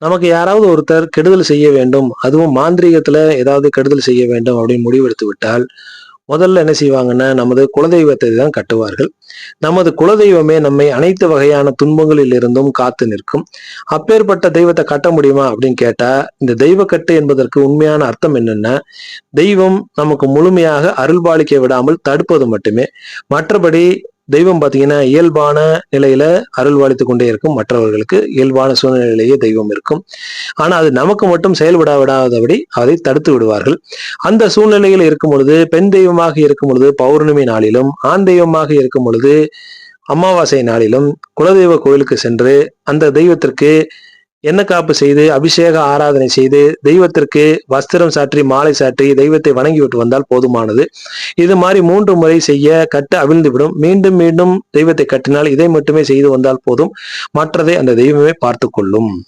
நமக்கு யாராவது ஒருத்தர் கெடுதல் செய்ய வேண்டும், அதுவும் மாந்திரீகத்துல ஏதாவது கெடுதல் செய்ய வேண்டும் அப்படின்னு முடிவெடுத்து விட்டால், முதல்ல என்ன செய்வாங்கன்னா, நமது குலதெய்வத்தை தான் கட்டுவார்கள். நமது குலதெய்வமே நம்மை அனைத்து வகையான துன்பங்களில் இருந்தும் காத்து நிற்கும். அப்பேற்பட்ட தெய்வத்தை கட்ட முடியுமா அப்படின்னு கேட்டா, இந்த தெய்வக்கட்டு என்பதற்கு உண்மையான அர்த்தம் என்னன்னா, தெய்வம் நமக்கு முழுமையாக அருள்பாலிக்க விடாமல் தடுப்பது மட்டுமே. மற்றபடி தெய்வம் பார்த்தீங்கன்னா, இயல்பான நிலையில அருள்பாலித்துக் கொண்டே இருக்கும். மற்றவர்களுக்கு இயல்பான சூழ்நிலையிலேயே தெய்வம் இருக்கும். ஆனா அது நமக்கு மட்டும் செயல்பட விடாதபடி அதை தடுத்து விடுவார்கள். அந்த சூழ்நிலையில் இருக்கும் பொழுது, பெண் தெய்வமாக இருக்கும் பொழுது பௌர்ணமி நாளிலும், ஆண் தெய்வமாக இருக்கும் பொழுது அமாவாசை நாளிலும் குலதெய்வ கோயிலுக்கு சென்று அந்த தெய்வத்திற்கு எண்ணெய் காப்பு செய்து, அபிஷேக ஆராதனை செய்து, தெய்வத்திற்கு வஸ்திரம் சாற்றி, மாலை சாற்றி, தெய்வத்தை வணங்கிவிட்டு வந்தால் போதுமானது. இது மாரி 3 முறை செய்ய கட்டு அவிழ்ந்துவிடும். மீண்டும் மீண்டும் தெய்வத்தை கட்டினால் இதை மட்டுமே செய்து வந்தால் போதும். மற்றதை அந்த தெய்வமே பார்த்துக் கொள்ளும்.